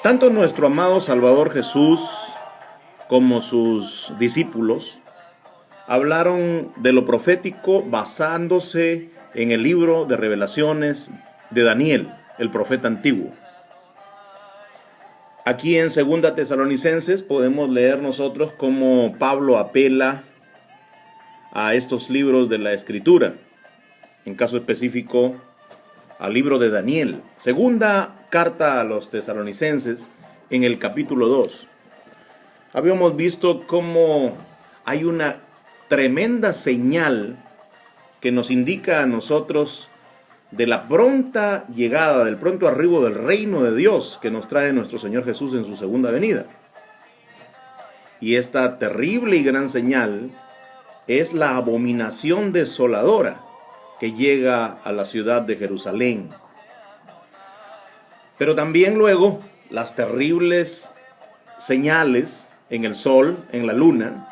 Tanto nuestro amado Salvador Jesús como sus discípulos hablaron de lo profético basándose en el libro de Revelaciones de Daniel, el profeta antiguo. Aquí en 2 Tesalonicenses podemos leer nosotros cómo Pablo apela a estos libros de la Escritura, en caso específico al libro de Daniel. Segunda carta a los tesalonicenses, en el capítulo 2. Habíamos visto cómo hay una tremenda señal que nos indica a nosotros de la pronta llegada, del pronto arribo del reino de Dios que nos trae nuestro Señor Jesús en su segunda venida. Y esta terrible y gran señal es la abominación desoladora que llega a la ciudad de Jerusalén. Pero también luego las terribles señales en el sol, en la luna,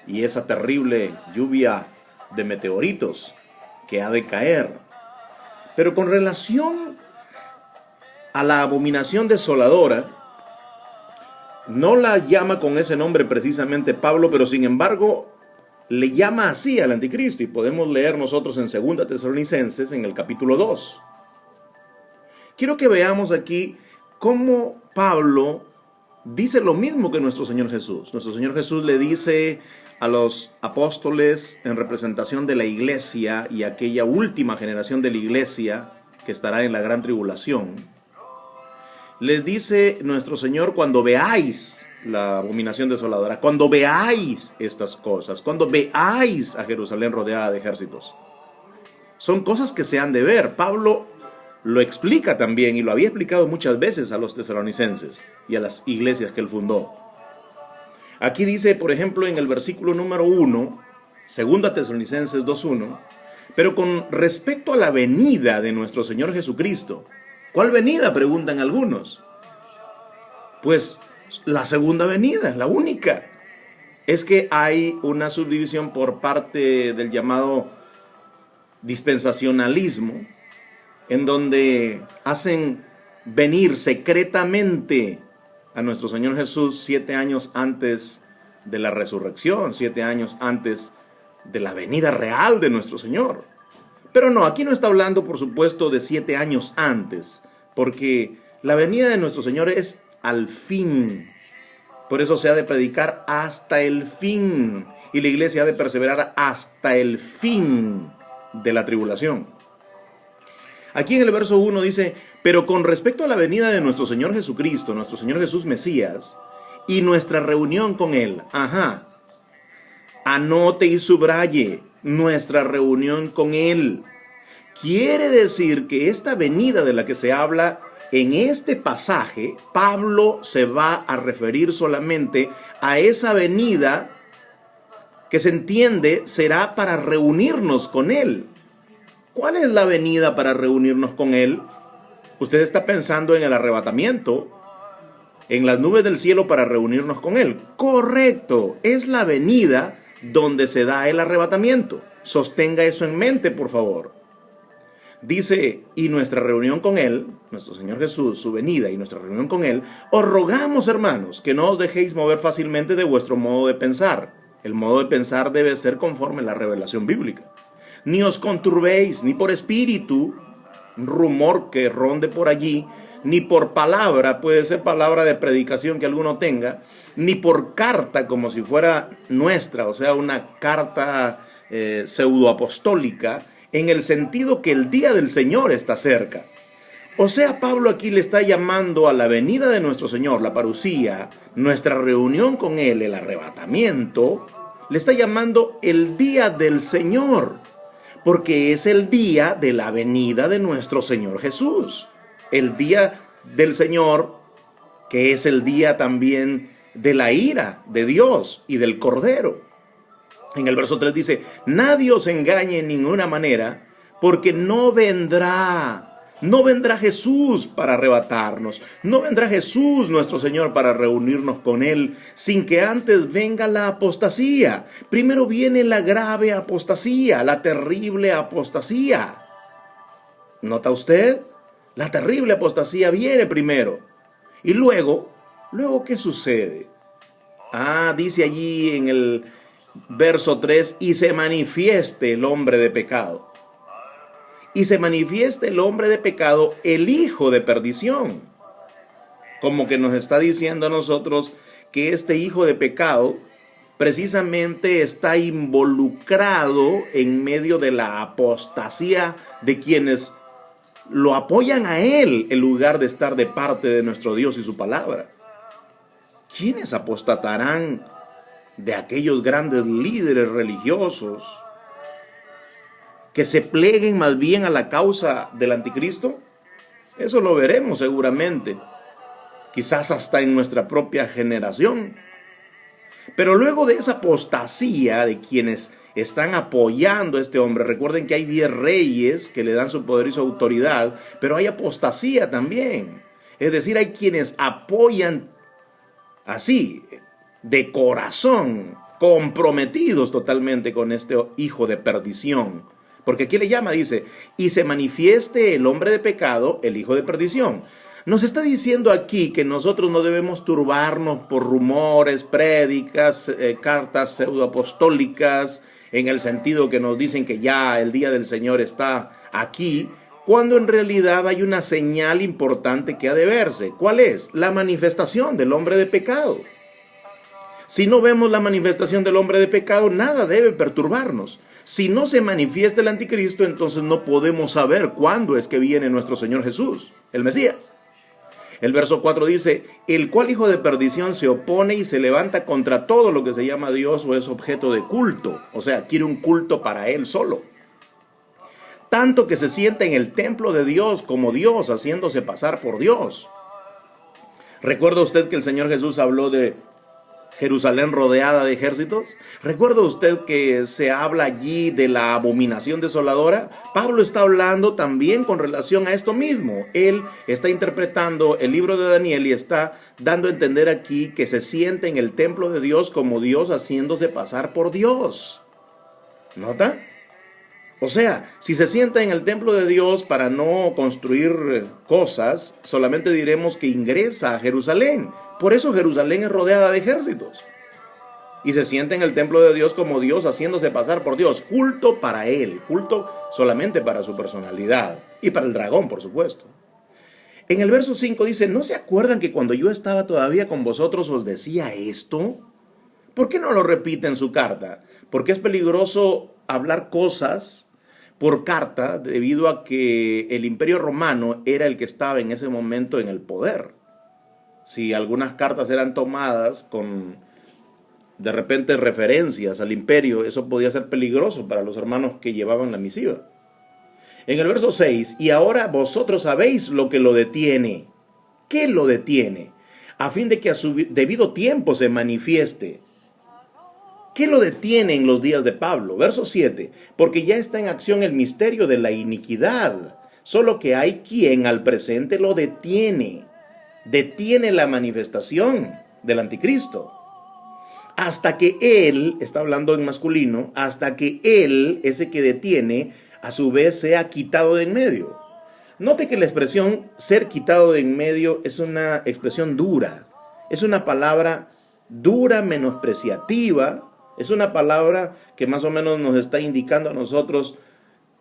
y esa terrible lluvia de meteoritos que ha de caer. Pero con relación a la abominación desoladora, no la llama con ese nombre precisamente Pablo, pero sin embargo le llama así al anticristo, y podemos leer nosotros en 2 Tesalonicenses en el capítulo 2. Quiero que veamos aquí cómo Pablo dice lo mismo que nuestro Señor Jesús. Nuestro Señor Jesús le dice a los apóstoles en representación de la iglesia y aquella última generación de la iglesia que estará en la gran tribulación. Les dice nuestro Señor: cuando veáis la abominación desoladora, cuando veáis estas cosas, cuando veáis a Jerusalén rodeada de ejércitos. Son cosas que se han de ver. Pablo lo explica también, y lo había explicado muchas veces a los tesalonicenses y a las iglesias que él fundó. Aquí dice, por ejemplo, en el versículo número 1, 2 Tesalonicenses 2:1, pero con respecto a la venida de nuestro Señor Jesucristo. ¿Cuál venida?, preguntan algunos. Pues la segunda venida, la única. Es que hay una subdivisión por parte del llamado dispensacionalismo, en donde hacen venir secretamente a nuestro Señor Jesús 7 años antes de la resurrección, 7 años antes de la venida real de nuestro Señor. Pero no, aquí no está hablando, por supuesto, de 7 años antes, porque la venida de nuestro Señor es al fin. Por eso se ha de predicar hasta el fin, y la iglesia ha de perseverar hasta el fin de la tribulación. Aquí en el verso 1 dice: pero con respecto a la venida de nuestro Señor Jesucristo, nuestro Señor Jesús Mesías, y nuestra reunión con Él. Anote y subraye: nuestra reunión con Él. Quiere decir que esta venida de la que se habla en este pasaje, Pablo se va a referir solamente a esa venida que se entiende será para reunirnos con Él. ¿Cuál es la venida para reunirnos con Él? Usted está pensando en el arrebatamiento, en las nubes del cielo para reunirnos con Él. Correcto, es la venida donde se da el arrebatamiento. Sostenga eso en mente, por favor. Dice: y nuestra reunión con Él, nuestro Señor Jesús, su venida y nuestra reunión con Él, os rogamos, hermanos, que no os dejéis mover fácilmente de vuestro modo de pensar. El modo de pensar debe ser conforme a la revelación bíblica. Ni os conturbéis, ni por espíritu, un rumor que ronde por allí, ni por palabra, puede ser palabra de predicación que alguno tenga, ni por carta como si fuera nuestra, o sea, una carta pseudoapostólica, en el sentido que el día del Señor está cerca. O sea, Pablo aquí le está llamando a la venida de nuestro Señor, la parusía, nuestra reunión con Él, el arrebatamiento, le está llamando el día del Señor, porque es el día de la venida de nuestro Señor Jesús. El día del Señor, que es el día también de la ira de Dios y del Cordero. En el verso 3 dice: nadie os engañe en ninguna manera, porque no vendrá Jesús para arrebatarnos, no vendrá Jesús nuestro Señor para reunirnos con Él, sin que antes venga la apostasía. Primero viene la grave apostasía, la terrible apostasía. ¿Nota usted? La terrible apostasía viene primero. Y luego, ¿qué sucede? Dice allí en el verso 3, y se manifieste el hombre de pecado. Y se manifieste el hombre de pecado, el hijo de perdición. Como que nos está diciendo a nosotros que este hijo de pecado precisamente está involucrado en medio de la apostasía de quienes lo apoyan a él en lugar de estar de parte de nuestro Dios y su palabra. ¿Quiénes apostatarán de aquellos grandes líderes religiosos que se pleguen más bien a la causa del anticristo? Eso lo veremos seguramente, quizás hasta en nuestra propia generación. Pero luego de esa apostasía de quienes están apoyando a este hombre, recuerden que hay 10 reyes que le dan su poder y su autoridad, pero hay apostasía también. Es decir, hay quienes apoyan así, de corazón, comprometidos totalmente con este hijo de perdición. Porque aquí le llama, dice, y se manifieste el hombre de pecado, el hijo de perdición. Nos está diciendo aquí que nosotros no debemos turbarnos por rumores, prédicas, cartas pseudoapostólicas, en el sentido que nos dicen que ya el día del Señor está aquí, cuando en realidad hay una señal importante que ha de verse. ¿Cuál es? La manifestación del hombre de pecado. Si no vemos la manifestación del hombre de pecado, nada debe perturbarnos. Si no se manifiesta el anticristo, entonces no podemos saber cuándo es que viene nuestro Señor Jesús, el Mesías. El verso 4 dice, el cual hijo de perdición se opone y se levanta contra todo lo que se llama Dios o es objeto de culto. O sea, quiere un culto para él solo. Tanto que se sienta en el templo de Dios como Dios, haciéndose pasar por Dios. ¿Recuerda usted que el Señor Jesús habló de Jerusalén rodeada de ejércitos? ¿Recuerda usted que se habla allí de la abominación desoladora? Pablo está hablando también con relación a esto mismo. Él está interpretando el libro de Daniel y está dando a entender aquí que se siente en el templo de Dios como Dios haciéndose pasar por Dios. ¿Nota? O sea, si se sienta en el templo de Dios para no construir cosas, solamente diremos que ingresa a Jerusalén. Por eso Jerusalén es rodeada de ejércitos. Y se sienta en el templo de Dios como Dios haciéndose pasar por Dios. Culto para él, culto solamente para su personalidad y para el dragón, por supuesto. En el verso 5 dice, ¿no se acuerdan que cuando yo estaba todavía con vosotros os decía esto? ¿Por qué no lo repite en su carta? Porque es peligroso hablar cosas por carta debido a que el Imperio Romano era el que estaba en ese momento en el poder. Si algunas cartas eran tomadas con de repente referencias al imperio, eso podía ser peligroso para los hermanos que llevaban la misiva. En el verso 6, y ahora vosotros sabéis lo que lo detiene. ¿Qué lo detiene? A fin de que a su debido tiempo se manifieste. ¿Qué lo detiene en los días de Pablo? Verso 7, porque ya está en acción el misterio de la iniquidad, solo que hay quien al presente lo detiene. Detiene la manifestación del anticristo. Hasta que él, está hablando en masculino, hasta que él, ese que detiene, a su vez sea quitado de en medio. Note que la expresión ser quitado de en medio es una expresión dura. Es una palabra dura, menospreciativa. Es una palabra que más o menos nos está indicando a nosotros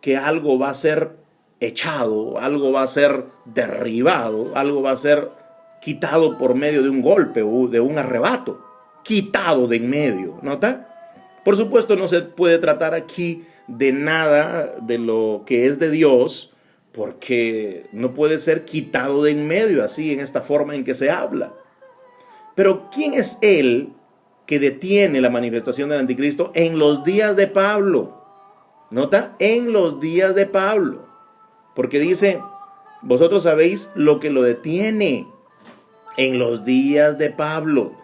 que algo va a ser echado, algo va a ser derribado, algo va a ser quitado por medio de un golpe o de un arrebato. Quitado de en medio, ¿nota? Por supuesto no se puede tratar aquí de nada de lo que es de Dios, porque no puede ser quitado de en medio así en esta forma en que se habla. Pero ¿quién es él que detiene la manifestación del anticristo en los días de Pablo? ¿Nota? En los días de Pablo. Porque dice, vosotros sabéis lo que lo detiene en los días de Pablo.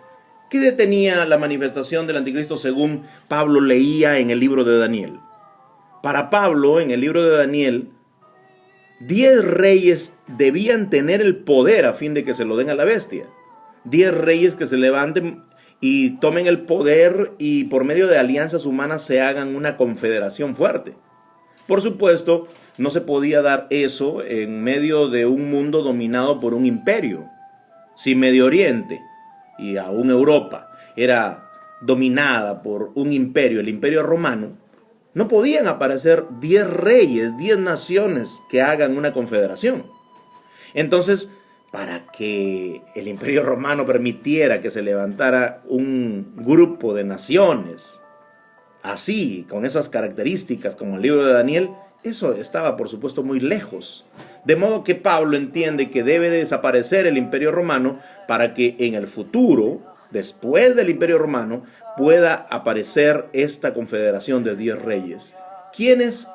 ¿Qué detenía la manifestación del anticristo según Pablo leía en el libro de Daniel? Para Pablo, en el libro de Daniel, 10 reyes debían tener el poder a fin de que se lo den a la bestia. 10 reyes que se levanten y tomen el poder y por medio de alianzas humanas se hagan una confederación fuerte. Por supuesto, no se podía dar eso en medio de un mundo dominado por un imperio. Si Medio Oriente y aún Europa era dominada por un imperio, el Imperio Romano, no podían aparecer 10 reyes, 10 naciones que hagan una confederación. Entonces, para que el Imperio Romano permitiera que se levantara un grupo de naciones así, con esas características como el libro de Daniel, eso estaba por supuesto muy lejos. De modo que Pablo entiende que debe de desaparecer el Imperio Romano para que en el futuro, después del Imperio Romano, pueda aparecer esta confederación de 10 reyes. ¿Quién es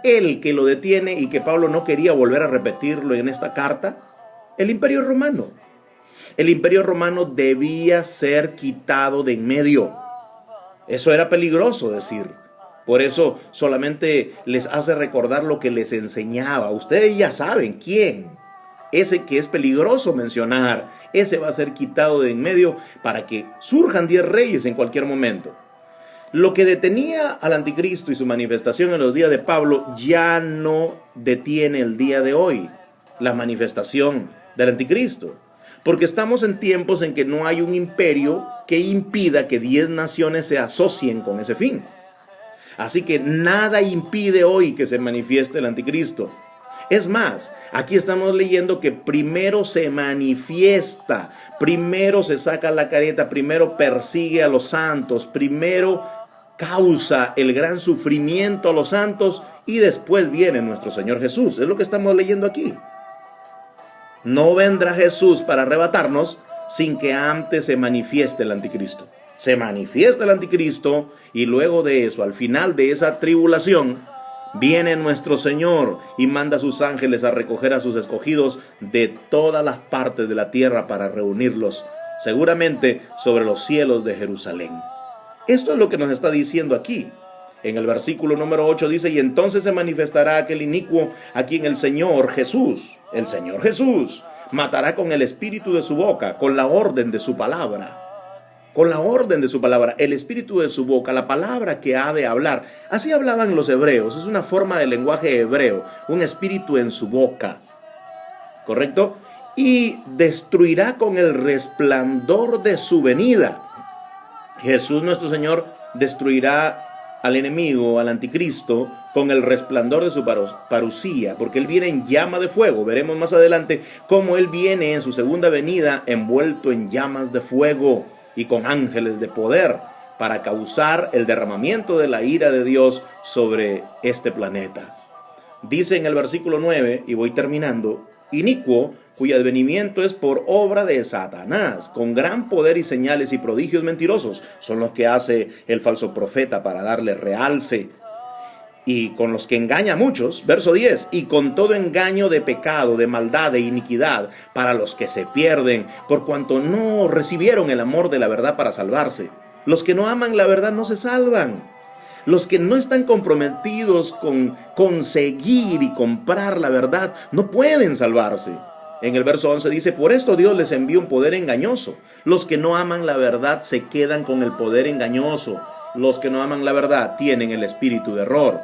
él que lo detiene y que Pablo no quería volver a repetirlo en esta carta? El Imperio Romano. El Imperio Romano debía ser quitado de en medio. Eso era peligroso decir. Por eso solamente les hace recordar lo que les enseñaba. Ustedes ya saben quién. Ese que es peligroso mencionar. Ese va a ser quitado de en medio para que surjan 10 reyes en cualquier momento. Lo que detenía al anticristo y su manifestación en los días de Pablo ya no detiene el día de hoy la manifestación del anticristo. Porque estamos en tiempos en que no hay un imperio que impida que 10 naciones se asocien con ese fin. Así que nada impide hoy que se manifieste el anticristo. Es más, aquí estamos leyendo que primero se manifiesta, primero se saca la careta, primero persigue a los santos, primero causa el gran sufrimiento a los santos y después viene nuestro Señor Jesús. Es lo que estamos leyendo aquí. No vendrá Jesús para arrebatarnos sin que antes se manifieste el anticristo. Se manifiesta el anticristo y luego de eso, al final de esa tribulación, viene nuestro Señor y manda a sus ángeles a recoger a sus escogidos de todas las partes de la tierra para reunirlos, seguramente sobre los cielos de Jerusalén. Esto es lo que nos está diciendo aquí. En el versículo número 8 dice: y entonces se manifestará aquel inicuo a quien el Señor Jesús, matará con el espíritu de su boca, con la orden de su palabra. Con la orden de su palabra, el espíritu de su boca, la palabra que ha de hablar. Así hablaban los hebreos, es una forma de lenguaje hebreo, un espíritu en su boca. ¿Correcto? Y destruirá con el resplandor de su venida. Jesús nuestro Señor destruirá al enemigo, al anticristo, con el resplandor de su parucía, porque Él viene en llama de fuego. Veremos más adelante cómo Él viene en su segunda venida envuelto en llamas de fuego y con ángeles de poder para causar el derramamiento de la ira de Dios sobre este planeta. Dice en el versículo 9, y voy terminando: inicuo, cuyo advenimiento es por obra de Satanás, con gran poder y señales y prodigios mentirosos. Son los que hace el falso profeta para darle realce, y con los que engaña a muchos. Verso 10, y con todo engaño de pecado, de maldad, de iniquidad, para los que se pierden, por cuanto no recibieron el amor de la verdad para salvarse. Los que no aman la verdad no se salvan. Los que no están comprometidos con conseguir y comprar la verdad no pueden salvarse. En el verso 11 dice: por esto Dios les envía un poder engañoso. Los que no aman la verdad se quedan con el poder engañoso. Los que no aman la verdad tienen el espíritu de error.